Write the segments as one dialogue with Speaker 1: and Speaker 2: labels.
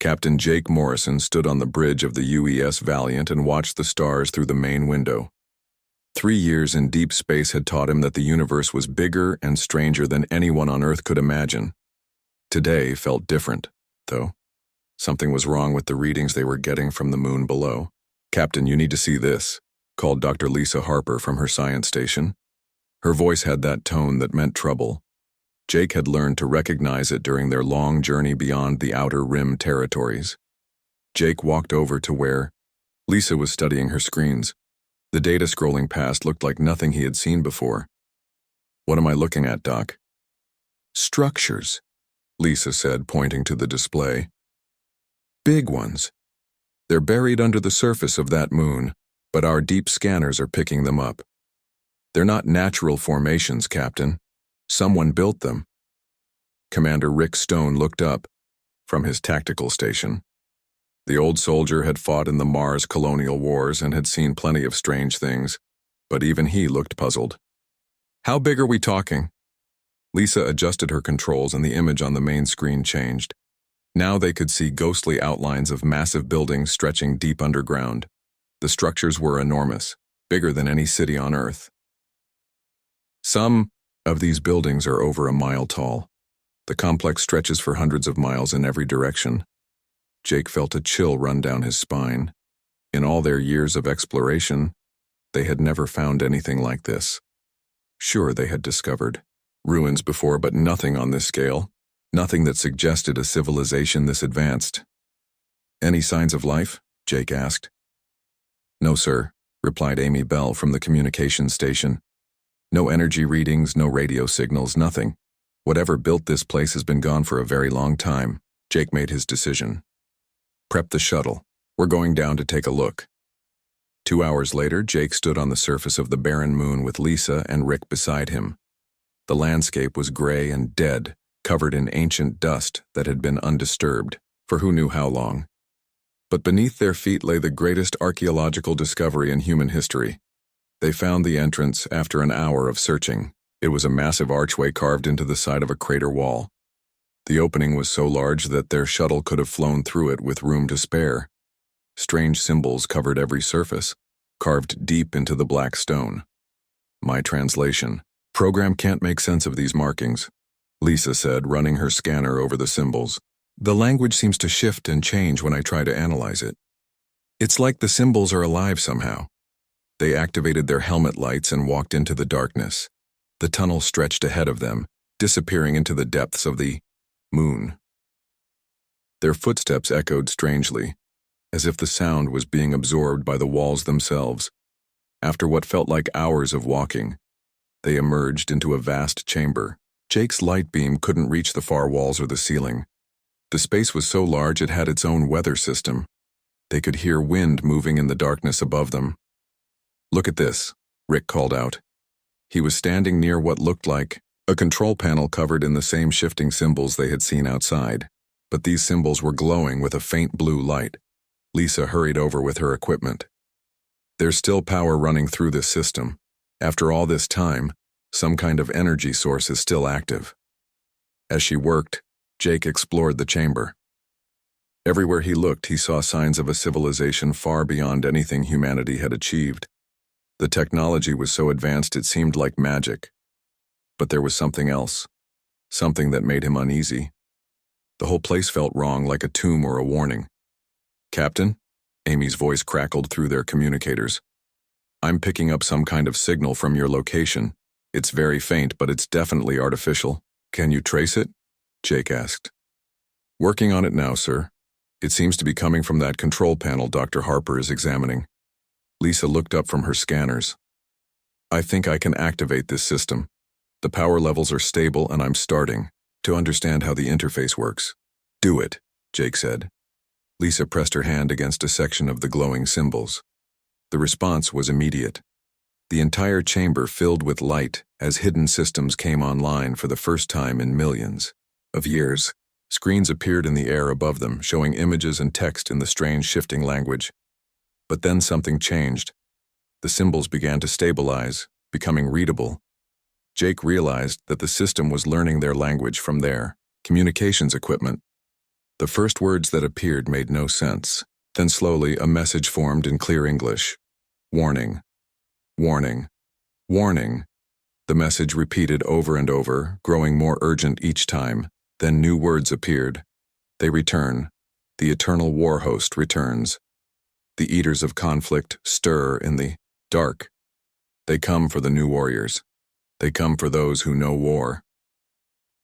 Speaker 1: Captain Jake Morrison stood on the bridge of the UES Valiant and watched the stars through the main window. 3 years in deep space had taught him that the universe was bigger and stranger than anyone on Earth could imagine. Today felt different, though. Something was wrong with the readings they were getting from the moon below. "Captain, you need to see this," called Dr. Lisa Harper from her science station. Her voice had that tone that meant trouble. Jake had learned to recognize it during their long journey beyond the outer rim territories. Jake walked over to where Lisa was studying her screens. The data scrolling past looked like nothing he had seen before. "What am I looking at, Doc?" "Structures," Lisa said, pointing to the display. "Big ones. They're buried under the surface of that moon, but our deep scanners are picking them up. They're not natural formations, Captain. Someone built them." Commander Rick Stone looked up from his tactical station. The old soldier had fought in the Mars colonial wars and had seen plenty of strange things, but even he looked puzzled. "How big are we talking?" Lisa adjusted her controls and the image on the main screen changed. Now they could see ghostly outlines of massive buildings stretching deep underground. The structures were enormous, bigger than any city on Earth. Some of these buildings are over a mile tall. The complex stretches for hundreds of miles in every direction. Jake felt a chill run down his spine. In all their years of exploration, they had never found anything like this. Sure, they had discovered ruins before, but nothing on this scale. Nothing that suggested a civilization this advanced. "Any signs of life?" Jake asked. "No, sir," replied Amy Bell from the communications station. "No energy readings, no radio signals, nothing. Whatever built this place has been gone for a very long time." Jake made his decision. "Prep the shuttle. We're going down to take a look." 2 hours later, Jake stood on the surface of the barren moon with Lisa and Rick beside him. The landscape was gray and dead, covered in ancient dust that had been undisturbed for who knew how long. But beneath their feet lay the greatest archaeological discovery in human history. They found the entrance after an hour of searching. It was a massive archway carved into the side of a crater wall. The opening was so large that their shuttle could have flown through it with room to spare. Strange symbols covered every surface, carved deep into the black stone. My translation: "Program can't make sense of these markings," Lisa said, running her scanner over the symbols. "The language seems to shift and change when I try to analyze it. It's like the symbols are alive somehow." They activated their helmet lights and walked into the darkness. The tunnel stretched ahead of them, disappearing into the depths of the moon. Their footsteps echoed strangely, as if the sound was being absorbed by the walls themselves. After what felt like hours of walking, they emerged into a vast chamber. Jake's light beam couldn't reach the far walls or the ceiling. The space was so large it had its own weather system. They could hear wind moving in the darkness above them. "Look at this," Rick called out. He was standing near what looked like a control panel covered in the same shifting symbols they had seen outside. But these symbols were glowing with a faint blue light. Lisa hurried over with her equipment. "There's still power running through this system. After all this time, some kind of energy source is still active." As she worked, Jake explored the chamber. Everywhere he looked, he saw signs of a civilization far beyond anything humanity had achieved. The technology was so advanced it seemed like magic. But there was something else, something that made him uneasy. The whole place felt wrong, like a tomb or a warning. "Captain?" Amy's voice crackled through their communicators. "I'm picking up some kind of signal from your location. It's very faint, but it's definitely artificial. Can you trace it?" Jake asked. "Working on it now, sir. It seems to be coming from that control panel Dr. Harper is examining." Lisa looked up from her scanners. "I think I can activate this system. The power levels are stable and I'm starting to understand how the interface works." "Do it," Jake said. Lisa pressed her hand against a section of the glowing symbols. The response was immediate. The entire chamber filled with light as hidden systems came online for the first time in millions of years. Screens appeared in the air above them, showing images and text in the strange shifting language. But then something changed. The symbols began to stabilize, becoming readable. Jake realized that the system was learning their language from their communications equipment. The first words that appeared made no sense. Then slowly a message formed in clear English. Warning. Warning. Warning. The message repeated over and over, growing more urgent each time. Then new words appeared. They return. The eternal war host returns. The eaters of conflict stir in the dark. They come for the new warriors. They come for those who know war.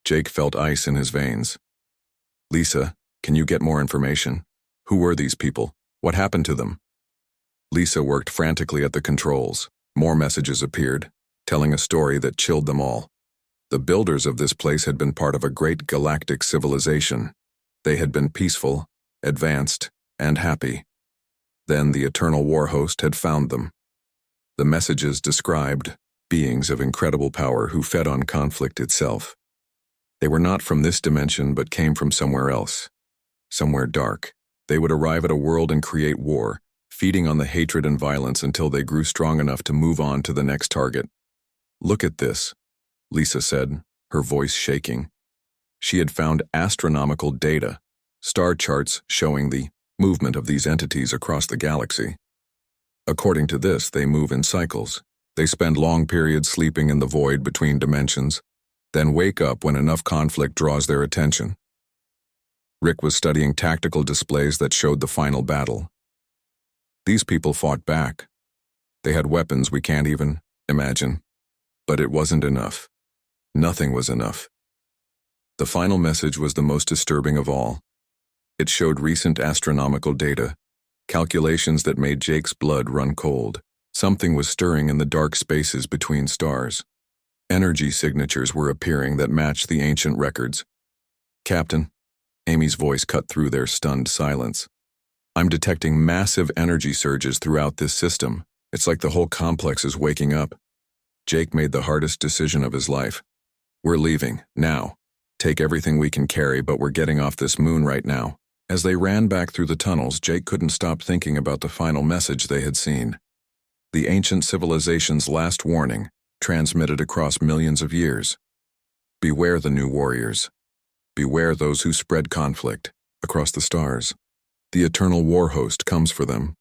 Speaker 1: Jake felt ice in his veins. Lisa, can you get more information? Who were these people? What happened to them? Lisa worked frantically at the controls. More messages appeared, telling a story that chilled them all. The builders of this place had been part of a great galactic civilization. They had been peaceful, advanced, and happy. Then the eternal war host had found them. The messages described beings of incredible power who fed on conflict itself. They were not from this dimension but came from somewhere else. Somewhere dark. They would arrive at a world and create war, feeding on the hatred and violence until they grew strong enough to move on to the next target. Look at this, Lisa said, her voice shaking. She had found astronomical data, star charts showing the movement of these entities across the galaxy. According to this, they move in cycles. They spend long periods sleeping in the void between dimensions, then wake up when enough conflict draws their attention. Rick was studying tactical displays that showed the final battle. These people fought back. They had weapons we can't even imagine. But it wasn't enough. Nothing was enough. The final message was the most disturbing of all. It showed recent astronomical data, calculations that made Jake's blood run cold. Something was stirring in the dark spaces between stars. Energy signatures were appearing that matched the ancient records. Captain, Amy's voice cut through their stunned silence. I'm detecting massive energy surges throughout this system. It's like the whole complex is waking up. Jake made the hardest decision of his life. We're leaving, now. Take everything we can carry, but we're getting off this moon right now. As they ran back through the tunnels, Jake couldn't stop thinking about the final message they had seen. The ancient civilization's last warning, transmitted across millions of years. Beware the new warriors. Beware those who spread conflict across the stars. The eternal war host comes for them.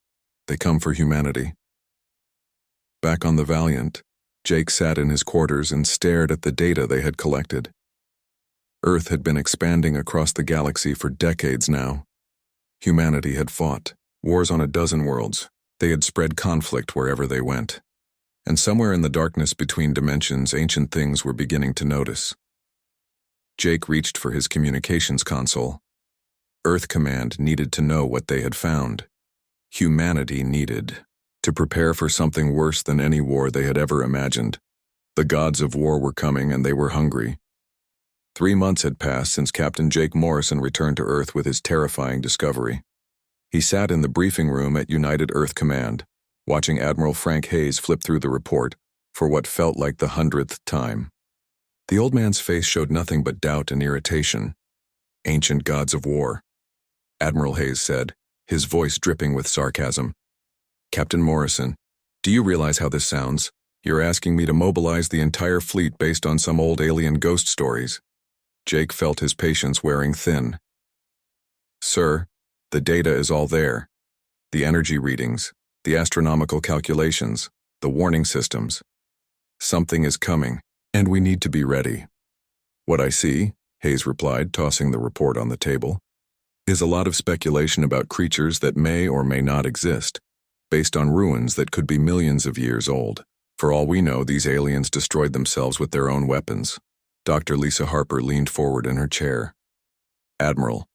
Speaker 1: They come for humanity. Back on the Valiant, Jake sat in his quarters and stared at the data they had collected. Earth had been expanding across the galaxy for decades now. Humanity had fought wars on a dozen worlds. They had spread conflict wherever they went. And somewhere in the darkness between dimensions, ancient things were beginning to notice. Jake reached for his communications console. Earth Command needed to know what they had found. Humanity needed to prepare for something worse than any war they had ever imagined. The gods of war were coming and they were hungry. 3 months had passed since Captain Jake Morrison returned to Earth with his terrifying discovery. He sat in the briefing room at United Earth Command, watching Admiral Frank Hayes flip through the report for what felt like the 100th time. The old man's face showed nothing but doubt and irritation. Ancient gods of war, Admiral Hayes said, his voice dripping with sarcasm. Captain Morrison, do you realize how this sounds? You're asking me to mobilize the entire fleet based on some old alien ghost stories. Jake felt his patience wearing thin. Sir, the data is all there. The energy readings, the astronomical calculations, the warning systems. Something is coming, and we need to be ready. What I see, Hayes replied, tossing the report on the table, is a lot of speculation about creatures that may or may not exist, based on ruins that could be millions of years old. For all we know, these aliens destroyed themselves with their own weapons. Dr. Lisa Harper leaned forward in her chair. Admiral,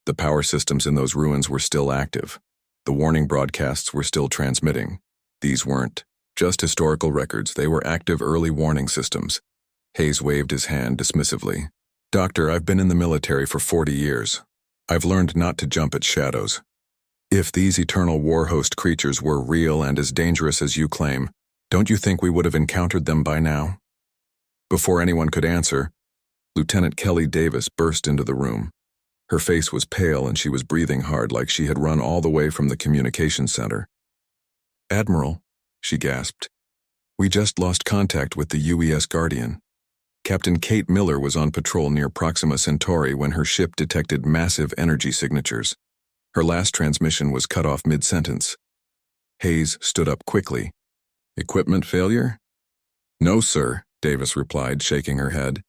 Speaker 1: the power systems in those ruins were still active. The warning broadcasts were still transmitting. These weren't just historical records, they were active early warning systems. Hayes waved his hand dismissively. Doctor, I've been in the military for 40 years. I've learned not to jump at shadows. If these eternal war host creatures were real and as dangerous as you claim, don't you think we would have encountered them by now? Before anyone could answer, Lieutenant Kelly Davis burst into the room. Her face was pale and she was breathing hard like she had run all the way from the communications center. Admiral, she gasped, we just lost contact with the UES Guardian. Captain Kate Miller was on patrol near Proxima Centauri when her ship detected massive energy signatures. Her last transmission was cut off mid-sentence. Hayes stood up quickly. "Equipment failure?" "No, sir," Davis replied, shaking her head.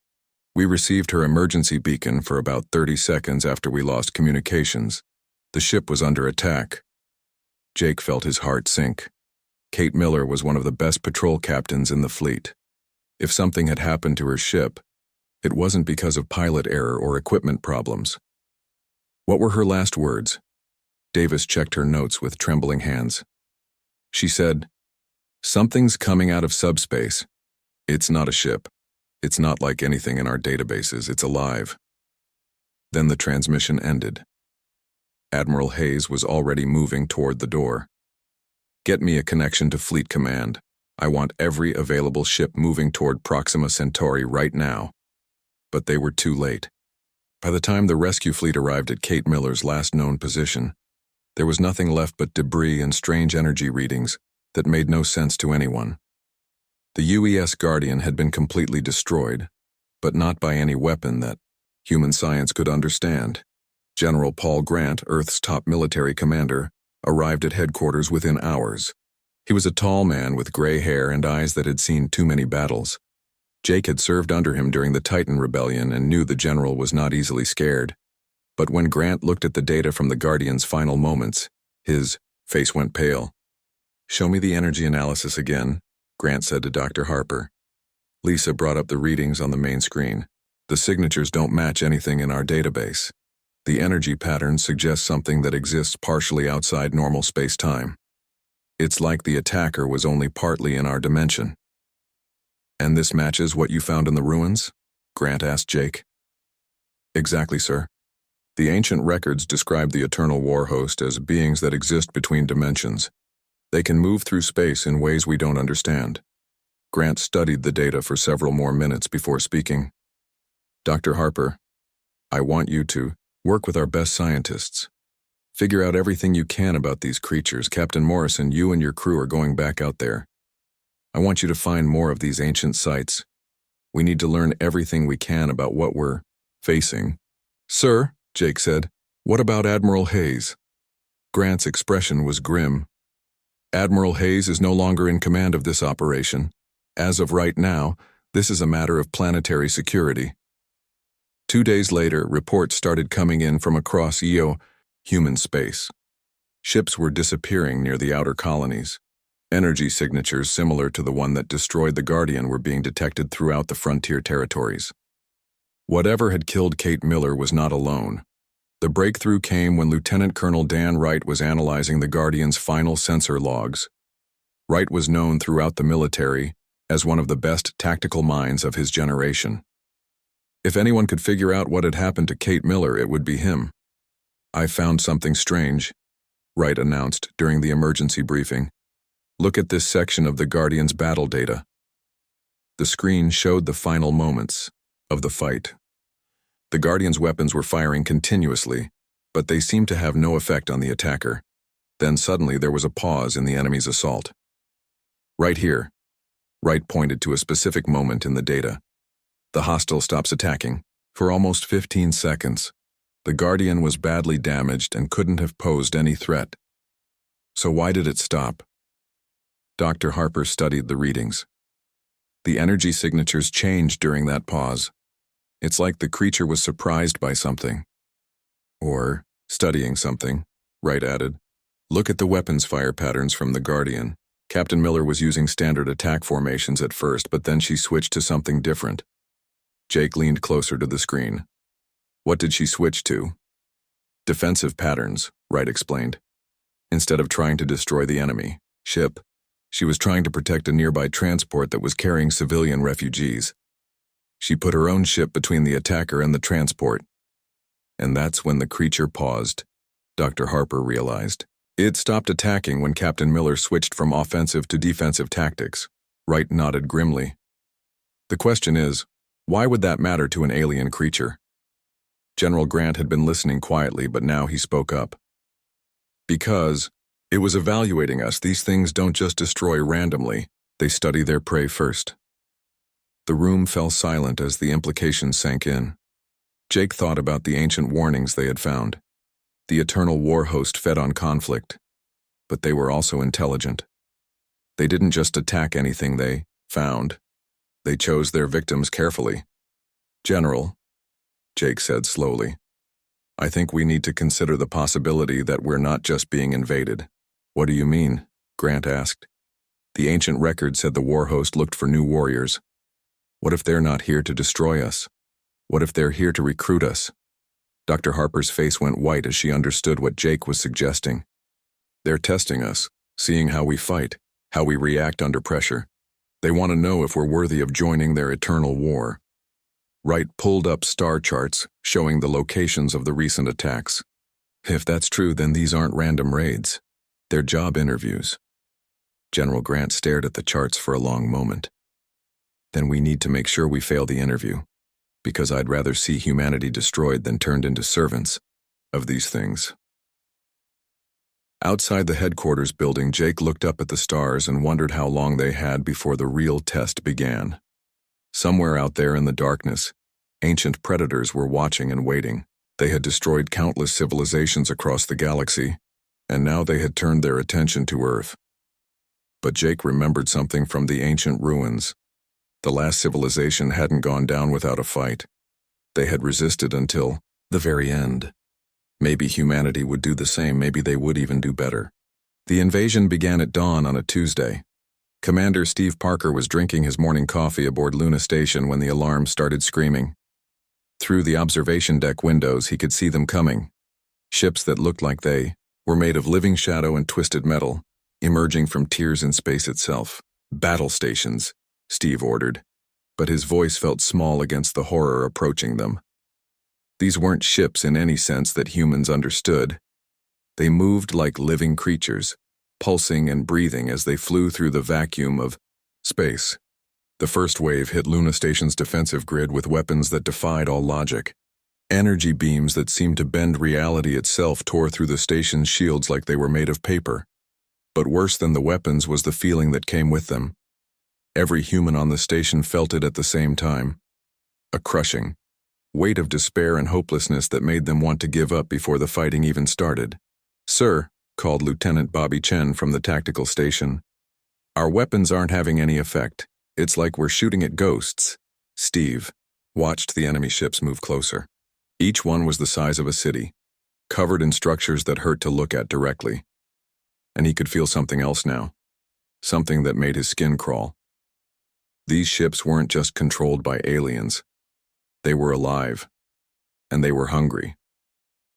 Speaker 1: "We received her emergency beacon for about 30 seconds after we lost communications. The ship was under attack." Jake felt his heart sink. Kate Miller was one of the best patrol captains in the fleet. If something had happened to her ship, it wasn't because of pilot error or equipment problems. What were her last words? Davis checked her notes with trembling hands. She said, "Something's coming out of subspace. It's not a ship. It's not like anything in our databases. It's alive." Then the transmission ended. Admiral Hayes was already moving toward the door. "Get me a connection to Fleet Command. I want every available ship moving toward Proxima Centauri right now." But they were too late. By the time the rescue fleet arrived at Kate Miller's last known position, there was nothing left but debris and strange energy readings that made no sense to anyone. The UES Guardian had been completely destroyed, but not by any weapon that human science could understand. General Paul Grant, Earth's top military commander, arrived at headquarters within hours. He was a tall man with gray hair and eyes that had seen too many battles. Jake had served under him during the Titan Rebellion and knew the general was not easily scared. But when Grant looked at the data from the Guardian's final moments, his face went pale. "Show me the energy analysis again," Grant said to Dr. Harper. Lisa brought up the readings on the main screen. "The signatures don't match anything in our database. The energy pattern suggests something that exists partially outside normal space-time. It's like the attacker was only partly in our dimension." "And this matches what you found in the ruins?" Grant asked Jake. "Exactly, sir. The ancient records describe the Eternal War Host as beings that exist between dimensions. They can move through space in ways we don't understand." Grant studied the data for several more minutes before speaking. "Dr. Harper, I want you to work with our best scientists. Figure out everything you can about these creatures. Captain Morrison, you and your crew are going back out there. I want you to find more of these ancient sites. We need to learn everything we can about what we're facing." "Sir," Jake said, "what about Admiral Hayes?" Grant's expression was grim. "Admiral Hayes is no longer in command of this operation. As of right now, this is a matter of planetary security." 2 days later, reports started coming in from across human space. Ships were disappearing near the outer colonies. Energy signatures similar to the one that destroyed the Guardian were being detected throughout the frontier territories. Whatever had killed Kate Miller was not alone. The breakthrough came when Lieutenant Colonel Dan Wright was analyzing the Guardian's final sensor logs. Wright was known throughout the military as one of the best tactical minds of his generation. If anyone could figure out what had happened to Kate Miller, it would be him. "I found something strange," Wright announced during the emergency briefing. "Look at this section of the Guardian's battle data." The screen showed the final moments of the fight. The Guardian's weapons were firing continuously, but they seemed to have no effect on the attacker. Then suddenly there was a pause in the enemy's assault. "Right here," Wright pointed to a specific moment in the data. "The hostile stops attacking. For almost 15 seconds. The Guardian was badly damaged and couldn't have posed any threat. So why did it stop?" Dr. Harper studied the readings. The energy signatures changed during that pause. It's like the creature was surprised by something. Or studying something, Wright added. "Look at the weapons fire patterns from the Guardian. Captain Miller was using standard attack formations at first, but then she switched to something different." Jake leaned closer to the screen. "What did she switch to?" "Defensive patterns," Wright explained. Instead of trying to destroy the enemy ship, she was trying to protect a nearby transport that was carrying civilian refugees. She put her own ship between the attacker and the transport. And that's when the creature paused, Dr. Harper realized. It stopped attacking when Captain Miller switched from offensive to defensive tactics. Wright nodded grimly. "The question is, why would that matter to an alien creature?" General Grant had been listening quietly, but now he spoke up. "Because it was evaluating us. These things don't just destroy randomly. They study their prey first." The room fell silent as the implications sank in. Jake thought about the ancient warnings they had found. The eternal war host fed on conflict, but they were also intelligent. They didn't just attack anything they found. They chose their victims carefully. General, Jake said slowly, I think we need to consider the possibility that we're not just being invaded. What do you mean? Grant asked. The ancient record said the war host looked for new warriors. What if they're not here to destroy us? What if they're here to recruit us? Dr. Harper's face went white as she understood what Jake was suggesting. They're testing us, seeing how we fight, how we react under pressure. They want to know if we're worthy of joining their eternal war. Wright pulled up star charts showing the locations of the recent attacks. If that's true, then these aren't random raids. They're job interviews. General Grant stared at the charts for a long moment. Then we need to make sure we fail the interview, because I'd rather see humanity destroyed than turned into servants of these things. Outside the headquarters building, Jake looked up at the stars and wondered how long they had before the real test began. Somewhere out there in the darkness, ancient predators were watching and waiting. They had destroyed countless civilizations across the galaxy, and now they had turned their attention to Earth. But Jake remembered something from the ancient ruins. The last civilization hadn't gone down without a fight. They had resisted until the very end. Maybe humanity would do the same, maybe they would even do better. The invasion began at dawn on a Tuesday. Commander Steve Parker was drinking his morning coffee aboard Luna Station when the alarm started screaming. Through the observation deck windows, he could see them coming. Ships that looked like they were made of living shadow and twisted metal, emerging from tiers in space itself. Battle stations, Steve ordered, but his voice felt small against the horror approaching them. These weren't ships in any sense that humans understood. They moved like living creatures, pulsing and breathing as they flew through the vacuum of space. The first wave hit Luna Station's defensive grid with weapons that defied all logic. Energy beams that seemed to bend reality itself tore through the station's shields like they were made of paper. But worse than the weapons was the feeling that came with them. Every human on the station felt it at the same time. A crushing weight of despair and hopelessness that made them want to give up before the fighting even started. "Sir," called Lieutenant Bobby Chen from the tactical station, "our weapons aren't having any effect. It's like we're shooting at ghosts." Steve watched the enemy ships move closer. Each one was the size of a city, covered in structures that hurt to look at directly. And he could feel something else now, something that made his skin crawl. These ships weren't just controlled by aliens. They were alive, and they were hungry.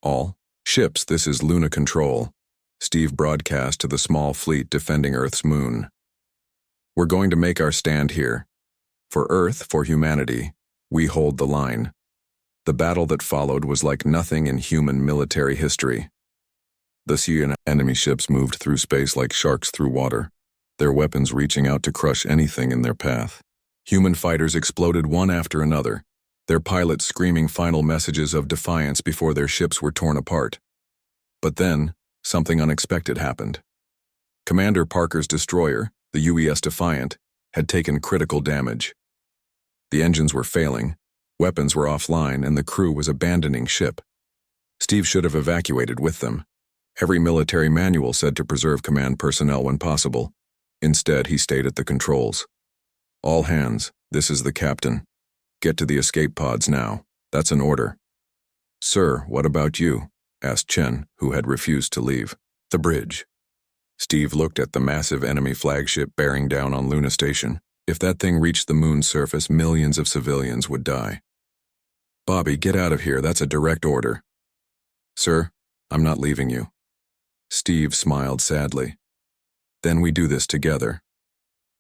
Speaker 1: "All ships, this is Luna Control," Steve broadcast to the small fleet defending Earth's moon. "We're going to make our stand here. For Earth, for humanity, we hold the line." The battle that followed was like nothing in human military history. The sea and enemy ships moved through space like sharks through water, their weapons reaching out to crush anything in their path. Human fighters exploded one after another, their pilots screaming final messages of defiance before their ships were torn apart. But then, something unexpected happened. Commander Parker's destroyer, the UES Defiant, had taken critical damage. The engines were failing, weapons were offline, and the crew was abandoning ship. Steve should have evacuated with them. Every military manual said to preserve command personnel when possible. Instead, he stayed at the controls. "All hands, this is the captain. Get to the escape pods now. That's an order." "Sir, what about you?" asked Chen, who had refused to leave. "The bridge." Steve looked at the massive enemy flagship bearing down on Luna Station. If that thing reached the moon's surface, millions of civilians would die. "Bobby, get out of here. That's a direct order." "Sir, I'm not leaving you." Steve smiled sadly. "Then we do this together."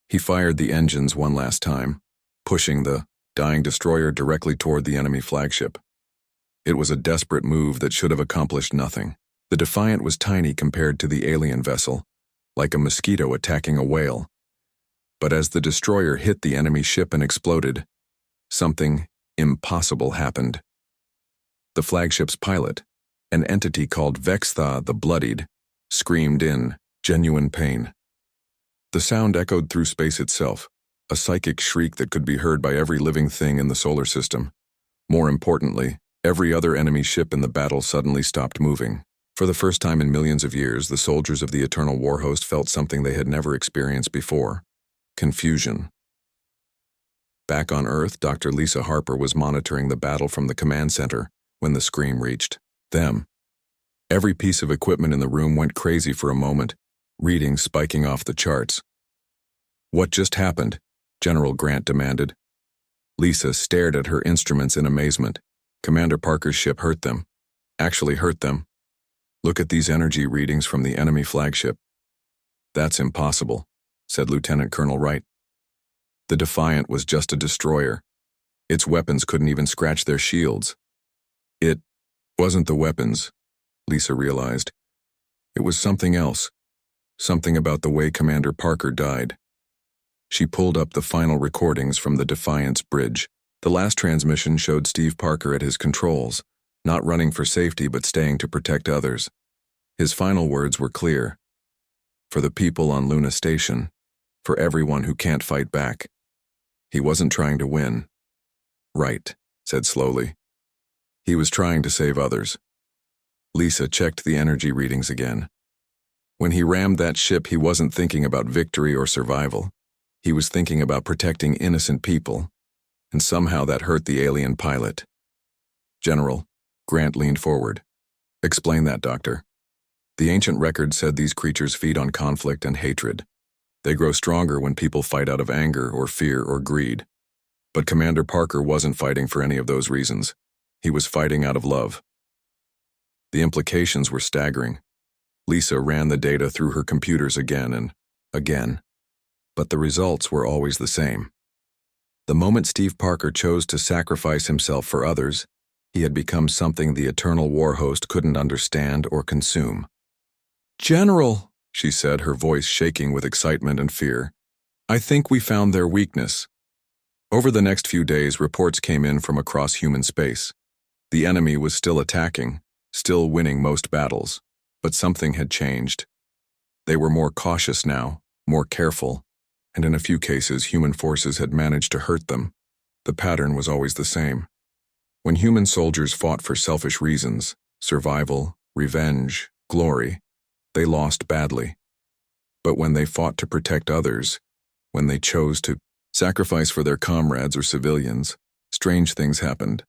Speaker 1: He fired the engines one last time, pushing the dying destroyer directly toward the enemy flagship. It was a desperate move that should have accomplished nothing. The Defiant was tiny compared to the alien vessel, like a mosquito attacking a whale. But as the destroyer hit the enemy ship and exploded, something impossible happened. The flagship's pilot, an entity called Vextha the Bloodied, screamed in genuine pain. The sound echoed through space itself, a psychic shriek that could be heard by every living thing in the solar system. More importantly, every other enemy ship in the battle suddenly stopped moving. For the first time in millions of years, the soldiers of the Eternal War Host felt something they had never experienced before: confusion. Back on Earth, Dr. Lisa Harper was monitoring the battle from the command center when the scream reached them. Every piece of equipment in the room went crazy for a moment, readings spiking off the charts. "What just happened?" General Grant demanded. Lisa stared at her instruments in amazement. "Commander Parker's ship hurt them. Actually hurt them. Look at these energy readings from the enemy flagship." "That's impossible," said Lieutenant Colonel Wright. "The Defiant was just a destroyer. Its weapons couldn't even scratch their shields." "It wasn't the weapons," Lisa realized. "It was something else. Something about the way Commander Parker died." She pulled up the final recordings from the Defiant's bridge. The last transmission showed Steve Parker at his controls, not running for safety but staying to protect others. His final words were clear: "For the people on Luna Station, for everyone who can't fight back." He wasn't trying to win. Wright said slowly. He was trying to save others. Lisa checked the energy readings again. When he rammed that ship, he wasn't thinking about victory or survival. He was thinking about protecting innocent people, and somehow that hurt the alien pilot. "General," Grant leaned forward. "Explain that, Doctor." "The ancient record said these creatures feed on conflict and hatred. They grow stronger when people fight out of anger or fear or greed. But Commander Parker wasn't fighting for any of those reasons. He was fighting out of love." The implications were staggering. Lisa ran the data through her computers again and again, but the results were always the same. The moment Steve Parker chose to sacrifice himself for others, he had become something the Eternal War Host couldn't understand or consume. "General," she said, her voice shaking with excitement and fear, "I think we found their weakness." Over the next few days, reports came in from across human space. The enemy was still attacking, still winning most battles, but something had changed. They were more cautious now, more careful, and in a few cases human forces had managed to hurt them. The pattern was always the same. When human soldiers fought for selfish reasons, survival, revenge, glory, they lost badly. But when they fought to protect others, when they chose to sacrifice for their comrades or civilians, strange things happened.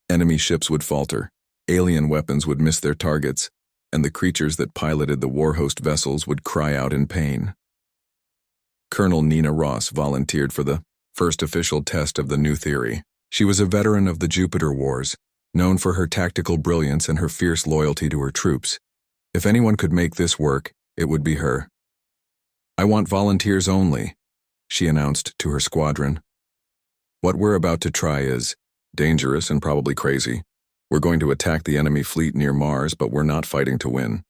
Speaker 1: Enemy ships would falter, alien weapons would miss their targets, and the creatures that piloted the Warhost vessels would cry out in pain. Colonel Nina Ross volunteered for the first official test of the new theory. She was a veteran of the Jupiter Wars, known for her tactical brilliance and her fierce loyalty to her troops. If anyone could make this work, it would be her. "I want volunteers only," she announced to her squadron. "What we're about to try is dangerous and probably crazy. We're going to attack the enemy fleet near Mars, but we're not fighting to win.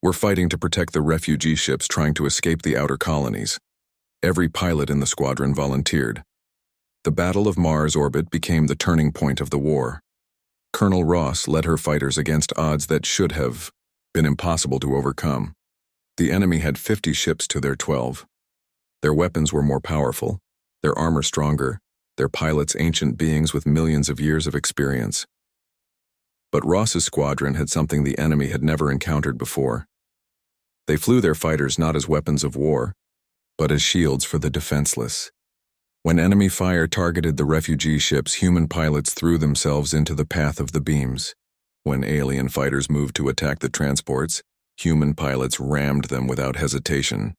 Speaker 1: We're fighting to protect the refugee ships trying to escape the outer colonies." Every pilot in the squadron volunteered. The Battle of Mars orbit became the turning point of the war. Colonel Ross led her fighters against odds that should have been impossible to overcome. The enemy had 50 ships to their 12. Their weapons were more powerful, their armor stronger, their pilots ancient beings with millions of years of experience. But Ross's squadron had something the enemy had never encountered before. They flew their fighters not as weapons of war, but as shields for the defenseless. When enemy fire targeted the refugee ships, human pilots threw themselves into the path of the beams. When alien fighters moved to attack the transports, human pilots rammed them without hesitation.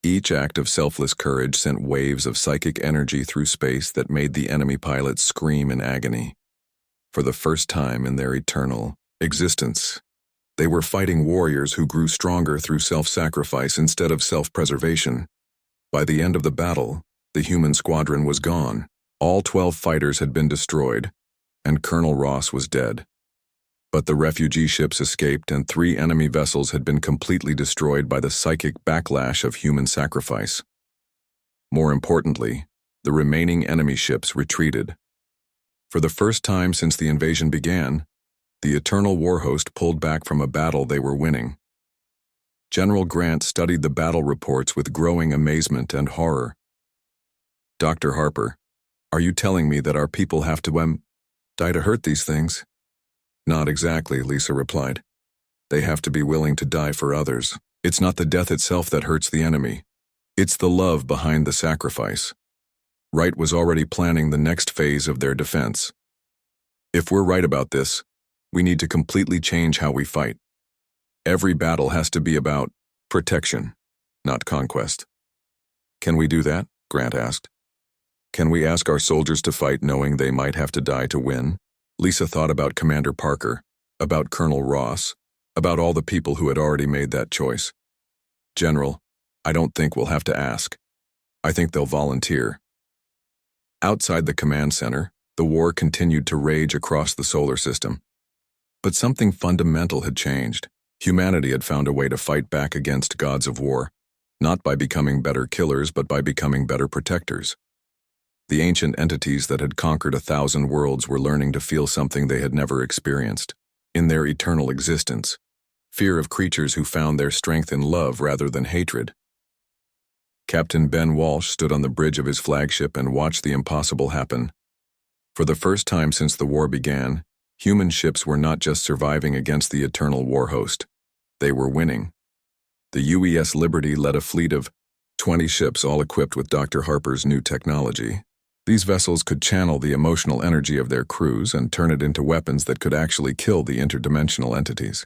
Speaker 1: Each act of selfless courage sent waves of psychic energy through space that made the enemy pilots scream in agony. For the first time in their eternal existence, they were fighting warriors who grew stronger through self-sacrifice instead of self-preservation. By the end of the battle, the human squadron was gone. All 12 fighters had been destroyed, and Colonel Ross was dead. But the refugee ships escaped, and 3 enemy vessels had been completely destroyed by the psychic backlash of human sacrifice. More importantly, the remaining enemy ships retreated. For the first time since the invasion began, the Eternal War Host pulled back from a battle they were winning. General Grant studied the battle reports with growing amazement and horror. Dr. Harper, are you telling me that our people have to, die to hurt these things? Not exactly, Lisa replied. They have to be willing to die for others. It's not the death itself that hurts the enemy. It's the love behind the sacrifice. Wright was already planning the next phase of their defense. If we're right about this, we need to completely change how we fight. Every battle has to be about protection, not conquest. Can we do that? Grant asked. Can we ask our soldiers to fight knowing they might have to die to win? Lisa thought about Commander Parker, about Colonel Ross, about all the people who had already made that choice. General, I don't think we'll have to ask. I think they'll volunteer. Outside the command center, the war continued to rage across the solar system. But something fundamental had changed. Humanity had found a way to fight back against gods of war, not by becoming better killers but by becoming better protectors. The ancient entities that had conquered 1,000 worlds were learning to feel something they had never experienced. In their eternal existence, fear of creatures who found their strength in love rather than hatred. Captain Ben Walsh stood on the bridge of his flagship and watched the impossible happen. For the first time since the war began, human ships were not just surviving against the eternal war host. They were winning. The UES Liberty led a fleet of 20 ships all equipped with Dr. Harper's new technology. These vessels could channel the emotional energy of their crews and turn it into weapons that could actually kill the interdimensional entities.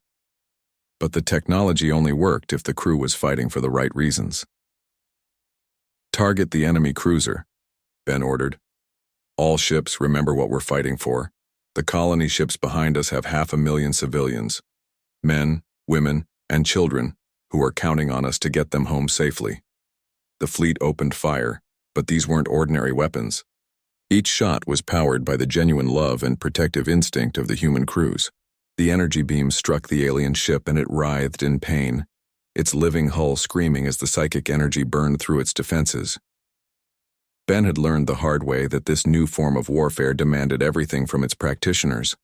Speaker 1: But the technology only worked if the crew was fighting for the right reasons. Target the enemy cruiser, Ben ordered. All ships, remember what we're fighting for. The colony ships behind us have 500,000 civilians, men, women, and children, who are counting on us to get them home safely. The fleet opened fire, but these weren't ordinary weapons. Each shot was powered by the genuine love and protective instinct of the human crews. The energy beam struck the alien ship and it writhed in pain, its living hull screaming as the psychic energy burned through its defenses. Ben had learned the hard way that this new form of warfare demanded everything from its practitioners.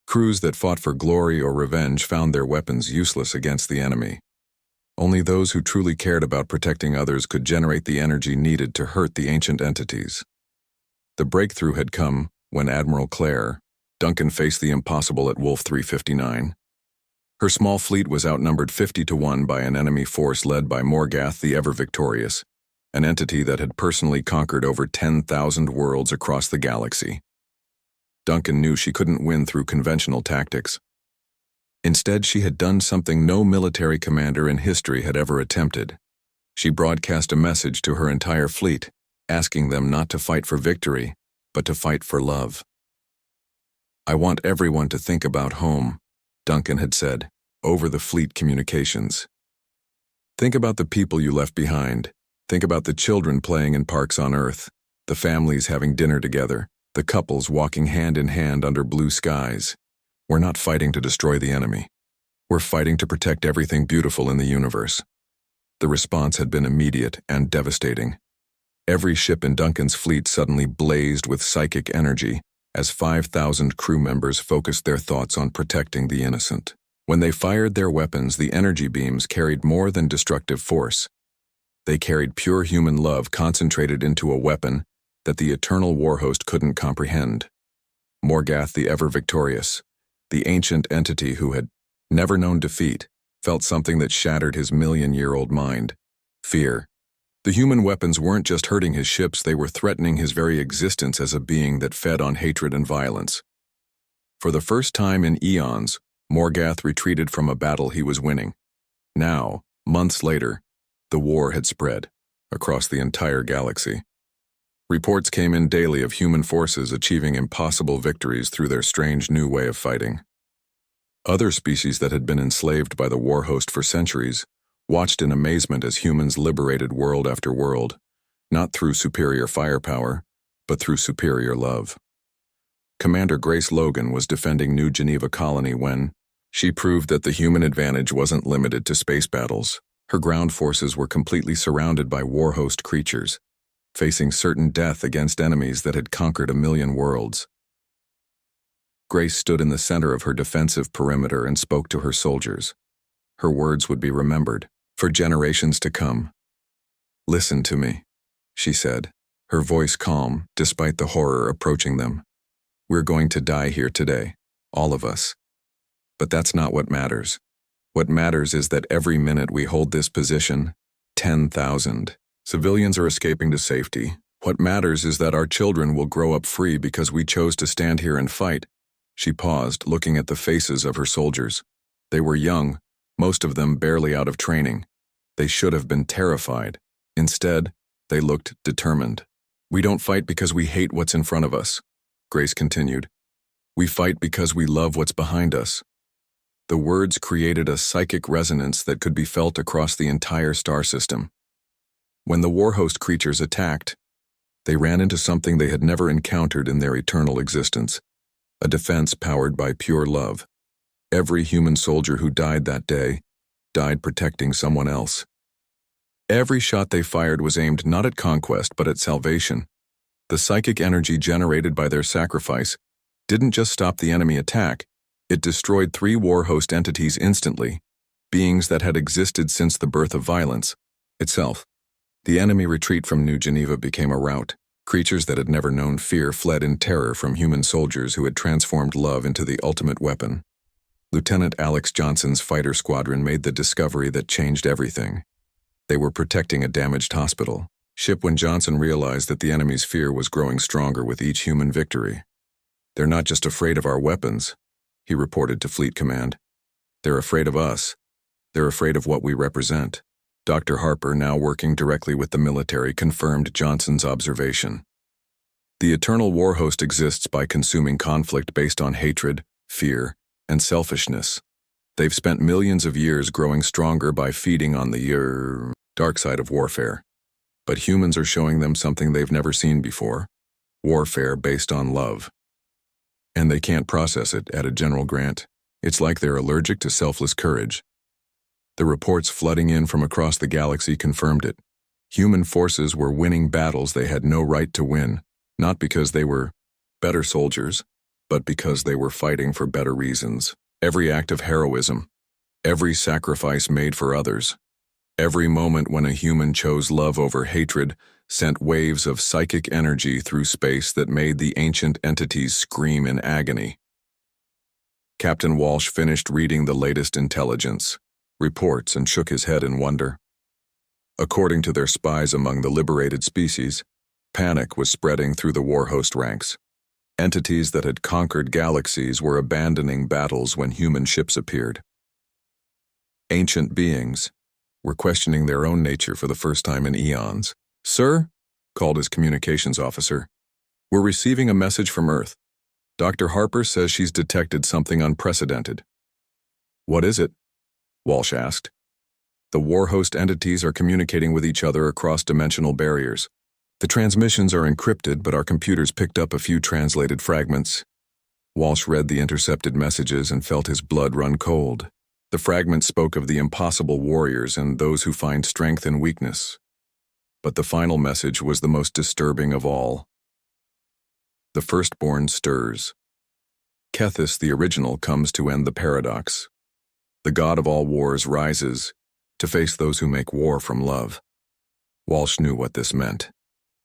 Speaker 1: Crews that fought for glory or revenge found their weapons useless against the enemy. Only those who truly cared about protecting others could generate the energy needed to hurt the ancient entities. The breakthrough had come when Admiral Claire, Duncan faced the impossible at Wolf 359. Her small fleet was outnumbered 50-1 by an enemy force led by Morgath the Ever-Victorious, an entity that had personally conquered over 10,000 worlds across the galaxy. Duncan knew she couldn't win through conventional tactics. Instead, she had done something no military commander in history had ever attempted. She broadcast a message to her entire fleet, asking them not to fight for victory, but to fight for love. I want everyone to think about home, Duncan had said, over the fleet communications. Think about the people you left behind. Think about the children playing in parks on Earth, the families having dinner together, the couples walking hand in hand under blue skies. We're not fighting to destroy the enemy. We're fighting to protect everything beautiful in the universe. The response had been immediate and devastating. Every ship in Duncan's fleet suddenly blazed with psychic energy as 5,000 crew members focused their thoughts on protecting the innocent. When they fired their weapons, the energy beams carried more than destructive force. They carried pure human love concentrated into a weapon that the eternal war host couldn't comprehend. Morgath the Ever-Victorious, the ancient entity who had never known defeat, felt something that shattered his million-year-old mind: fear. The human weapons weren't just hurting his ships, they were threatening his very existence as a being that fed on hatred and violence. For the first time in eons, Morgath retreated from a battle he was winning. Now, months later, the war had spread across the entire galaxy. Reports came in daily of human forces achieving impossible victories through their strange new way of fighting. Other species that had been enslaved by the war host for centuries watched in amazement as humans liberated world after world, not through superior firepower, but through superior love. Commander Grace Logan was defending New Geneva Colony when she proved that the human advantage wasn't limited to space battles. Her ground forces were completely surrounded by war host creatures, facing certain death against enemies that had conquered 1,000,000 worlds. Grace stood in the center of her defensive perimeter and spoke to her soldiers. Her words would be remembered for generations to come. "Listen to me," she said. her voice calm despite the horror approaching them. "We're going to die here today, all of us. But that's not what matters. What matters is that every minute we hold this position, 10,000 civilians are escaping to safety. What matters is that our children will grow up free because we chose to stand here and fight." She paused, looking at the faces of her soldiers. They were young, most of them barely out of training. They should have been terrified. Instead, they looked determined. "We don't fight because we hate what's in front of us," Grace continued. "We fight because we love what's behind us." The words created a psychic resonance that could be felt across the entire star system. When the warhost creatures attacked, they ran into something they had never encountered in their eternal existence, a defense powered by pure love. Every human soldier who died that day died protecting someone else. Every shot they fired was aimed not at conquest but at salvation. The psychic energy generated by their sacrifice didn't just stop the enemy attack, it destroyed 3 warhost entities instantly, beings that had existed since the birth of violence itself. The enemy retreat from New Geneva became a rout. Creatures that had never known fear fled in terror from human soldiers who had transformed love into the ultimate weapon. Lieutenant Alex Johnson's fighter squadron made the discovery that changed everything. They were protecting a damaged hospital ship when Johnson realized that the enemy's fear was growing stronger with each human victory. "They're not just afraid of our weapons," he reported to Fleet Command. "They're afraid of us. They're afraid of what we represent." Dr. Harper, now working directly with the military, confirmed Johnson's observation. The eternal warhost exists by consuming conflict based on hatred, fear, and selfishness. They've spent millions of years growing stronger by feeding on the dark side of warfare. But humans are showing them something they've never seen before: warfare based on love. "And they can't process it," added General Grant. "It's like they're allergic to selfless courage." The reports flooding in from across the galaxy confirmed it. Human forces were winning battles they had no right to win, not because they were better soldiers, but because they were fighting for better reasons. Every act of heroism, every sacrifice made for others, every moment when a human chose love over hatred sent waves of psychic energy through space that made the ancient entities scream in agony. Captain Walsh finished reading the latest intelligence reports and shook his head in wonder. According to their spies among the liberated species, panic was spreading through the warhost ranks. Entities that had conquered galaxies were abandoning battles when human ships appeared. Ancient beings were questioning their own nature for the first time in eons. "Sir," called his communications officer, "we're receiving a message from Earth. Dr. Harper says she's detected something unprecedented." "What is it?" Walsh asked. "The warhost entities are communicating with each other across dimensional barriers. The transmissions are encrypted, but our computers picked up a few translated fragments." Walsh read the intercepted messages and felt his blood run cold. The fragments spoke of the impossible warriors and those who find strength in weakness. But the final message was the most disturbing of all. "The firstborn stirs. Kethis, the original, comes to end the paradox. The god of all wars rises to face those who make war from love." Walsh knew what this meant.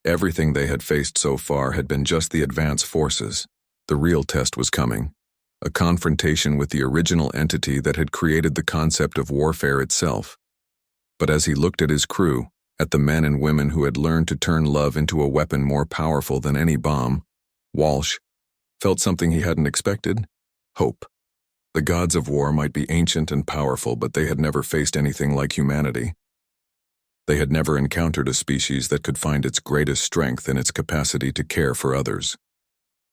Speaker 1: Everything they had faced so far had been just the advance forces. The real test was coming. A confrontation with the original entity that had created the concept of warfare itself. But as he looked at his crew, at the men and women who had learned to turn love into a weapon more powerful than any bomb, Walsh felt something he hadn't expected: hope. The gods of war might be ancient and powerful, but they had never faced anything like humanity. They had never encountered a species that could find its greatest strength in its capacity to care for others.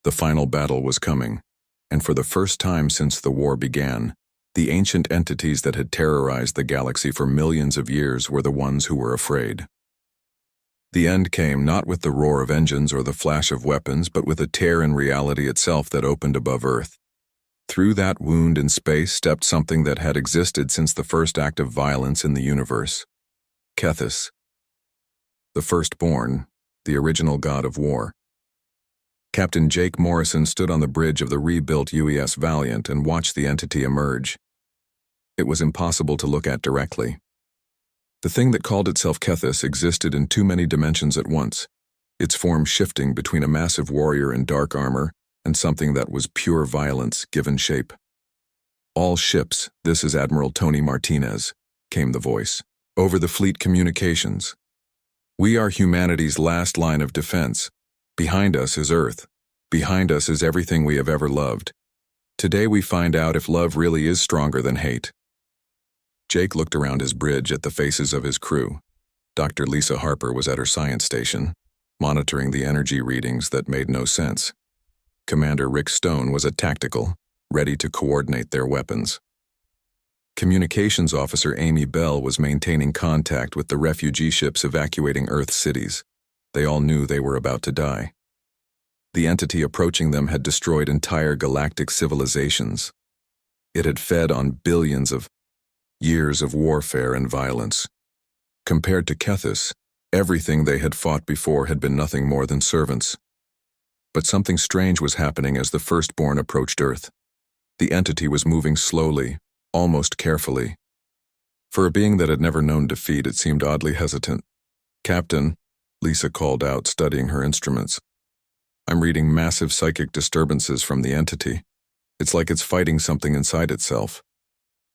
Speaker 1: The final battle was coming, and for the first time since the war began, the ancient entities that had terrorized the galaxy for millions of years were the ones who were afraid. The end came not with the roar of engines or the flash of weapons, but with a tear in reality itself that opened above Earth. Through that wound in space stepped something that had existed since the first act of violence in the universe: Kethis, the firstborn, the original god of war. Captain Jake Morrison stood on the bridge of the rebuilt UES Valiant and watched the entity emerge. It was impossible to look at directly. The thing that called itself Kethis existed in too many dimensions at once. its form shifting between a massive warrior in dark armor and something that was pure violence given shape. "All ships, this is Admiral Tony Martinez," came the voice. "Over the fleet communications. We are humanity's last line of defense. Behind us is Earth. Behind us is everything we have ever loved. Today we find out if love really is stronger than hate." Jake looked around his bridge at the faces of his crew. Dr. Lisa Harper was at her science station, monitoring the energy readings that made no sense. Commander Rick Stone was at tactical, ready to coordinate their weapons. Communications Officer Amy Bell was maintaining contact with the refugee ships evacuating Earth's cities. They all knew they were about to die. The entity approaching them had destroyed entire galactic civilizations. It had fed on billions of years of warfare and violence. Compared to Kethis, everything they had fought before had been nothing more than servants. But something strange was happening as the firstborn approached Earth. The entity was moving slowly, almost carefully. For a being that had never known defeat, it seemed oddly hesitant. "Captain," Lisa called out, studying her instruments. "I'm reading massive psychic disturbances from the entity. It's like it's fighting something inside itself."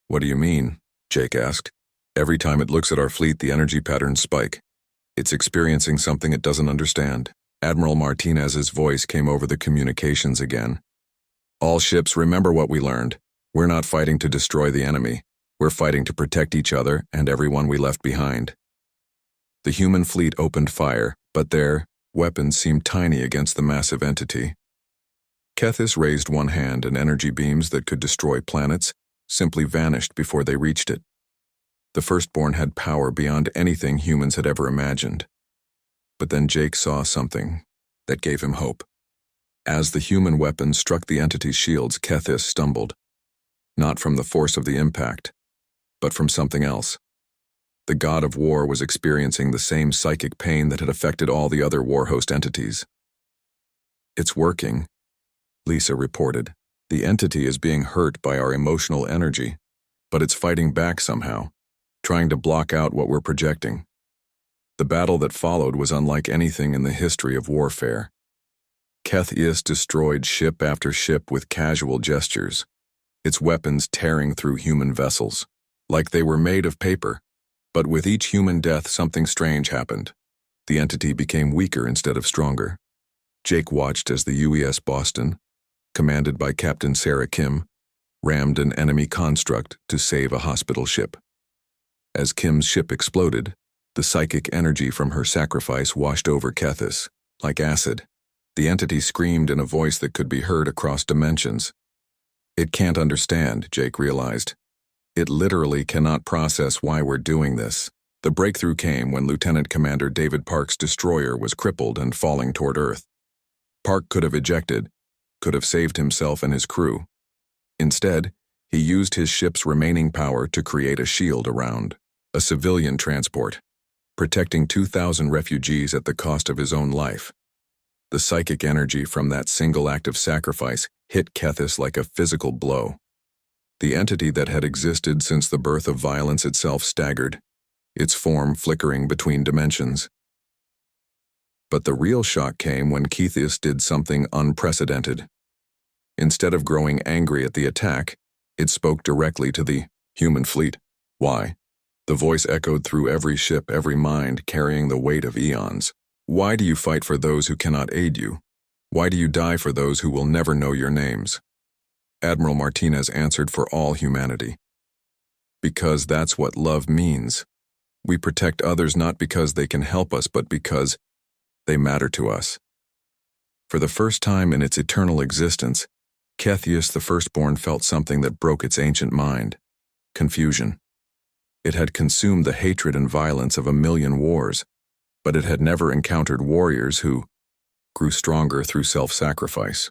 Speaker 1: "What do you mean?" Jake asked. "Every time it looks at our fleet, the energy patterns spike. It's experiencing something it doesn't understand." Admiral Martinez's voice came over the communications again. "All ships, remember what we learned. We're not fighting to destroy the enemy. We're fighting to protect each other and everyone we left behind." The human fleet opened fire, but their weapons seemed tiny against the massive entity. Kethis raised one hand, and energy beams that could destroy planets simply vanished before they reached it. The firstborn had power beyond anything humans had ever imagined. But then Jake saw something that gave him hope. As the human weapon struck the entity's shields, Kethis stumbled. Not from the force of the impact, but from something else. The god of war was experiencing the same psychic pain that had affected all the other warhost entities. "It's working," Lisa reported. "The entity is being hurt by our emotional energy, but it's fighting back somehow, trying to block out what we're projecting." The battle that followed was unlike anything in the history of warfare. Kethis destroyed ship after ship with casual gestures, its weapons tearing through human vessels, like they were made of paper. But with each human death, something strange happened. The entity became weaker instead of stronger. Jake watched as the UES Boston, commanded by Captain Sarah Kim, rammed an enemy construct to save a hospital ship. As Kim's ship exploded, the psychic energy from her sacrifice washed over Kethis, like acid. The entity screamed in a voice that could be heard across dimensions. "It can't understand," Jake realized. "It literally cannot process why we're doing this." The breakthrough came when Lieutenant Commander David Park's destroyer was crippled and falling toward Earth. Park could have ejected, could have saved himself and his crew. Instead, he used his ship's remaining power to create a shield around a civilian transport, protecting 2,000 refugees at the cost of his own life. The psychic energy from that single act of sacrifice hit Kethis like a physical blow. The entity that had existed since the birth of violence itself staggered, its form flickering between dimensions. But the real shock came when Kethis did something unprecedented. Instead of growing angry at the attack, it spoke directly to the human fleet. "Why?" The voice echoed through every ship, every mind, carrying the weight of eons. "Why do you fight for those who cannot aid you? Why do you die for those who will never know your names?" Admiral Martinez answered for all humanity. "Because that's what love means. We protect others not because they can help us, but because they matter to us." For the first time in its eternal existence, Kethis the firstborn felt something that broke its ancient mind: confusion. It had consumed the hatred and violence of a million wars, but it had never encountered warriors who grew stronger through self-sacrifice.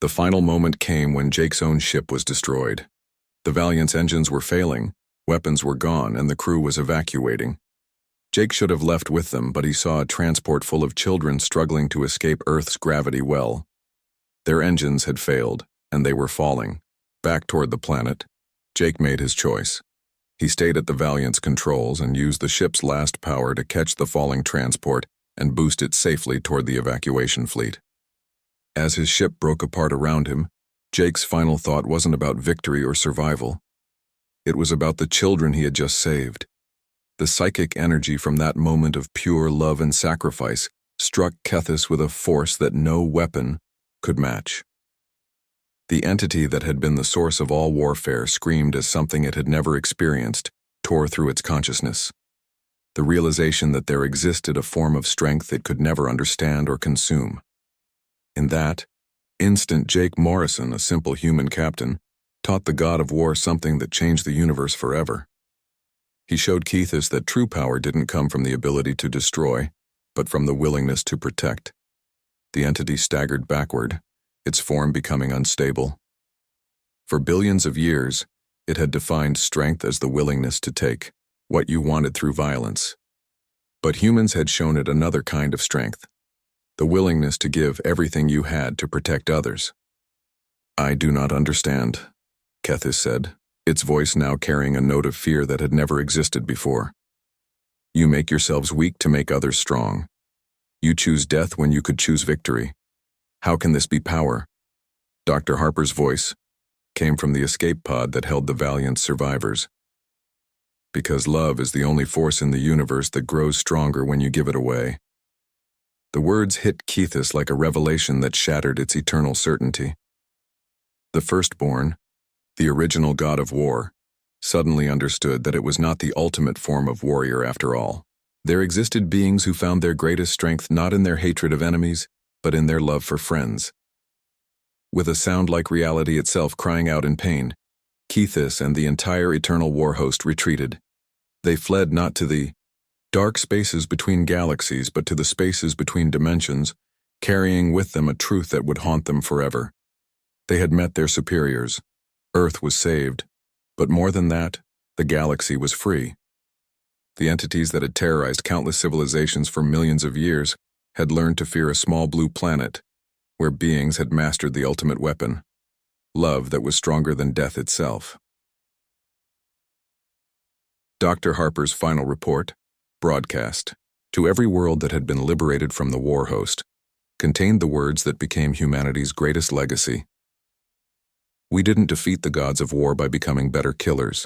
Speaker 1: The final moment came when Jake's own ship was destroyed. The Valiant's engines were failing, weapons were gone, and the crew was evacuating. Jake should have left with them, but he saw a transport full of children struggling to escape Earth's gravity well. Their engines had failed, and they were falling. Back toward the planet, Jake made his choice. He stayed at the Valiant's controls and used the ship's last power to catch the falling transport and boost it safely toward the evacuation fleet. As his ship broke apart around him, Jake's final thought wasn't about victory or survival. It was about the children he had just saved. The psychic energy from that moment of pure love and sacrifice struck Kethis with a force that no weapon could match. The entity that had been the source of all warfare screamed as something it had never experienced, tore through its consciousness. The realization that there existed a form of strength it could never understand or consume. In that instant, Jake Morrison, a simple human captain, taught the god of war something that changed the universe forever. He showed Kethis that true power didn't come from the ability to destroy, but from the willingness to protect. The entity staggered backward, its form becoming unstable. For billions of years, it had defined strength as the willingness to take what you wanted through violence. But humans had shown it another kind of strength, the willingness to give everything you had to protect others. "I do not understand," Kethis said, its voice now carrying a note of fear that had never existed before. "You make yourselves weak to make others strong. You choose death when you could choose victory. How can this be power?" Dr. Harper's voice came from the escape pod that held the valiant survivors. "Because love is the only force in the universe that grows stronger when you give it away." The words hit Kethis like a revelation that shattered its eternal certainty. The firstborn, the original god of war, suddenly understood that it was not the ultimate form of warrior after all. There existed beings who found their greatest strength not in their hatred of enemies, but in their love for friends. With a sound like reality itself crying out in pain, Kethis and the entire eternal war host retreated. They fled not to the dark spaces between galaxies, but to the spaces between dimensions, carrying with them a truth that would haunt them forever. They had met their superiors. Earth was saved, but more than that, the galaxy was free. The entities that had terrorized countless civilizations for millions of years had learned to fear a small blue planet, where beings had mastered the ultimate weapon, love that was stronger than death itself. Dr. Harper's final report, broadcast to every world that had been liberated from the war host, contained the words that became humanity's greatest legacy. "We didn't defeat the gods of war by becoming better killers.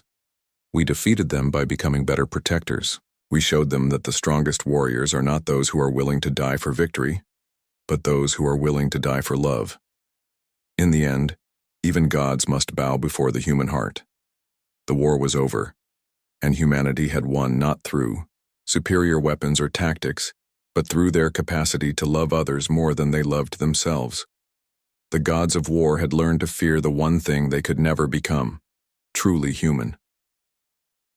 Speaker 1: We defeated them by becoming better protectors. We showed them that the strongest warriors are not those who are willing to die for victory, but those who are willing to die for love. In the end, even gods must bow before the human heart." The war was over, and humanity had won not through superior weapons or tactics, but through their capacity to love others more than they loved themselves. The gods of war had learned to fear the one thing they could never become, truly human.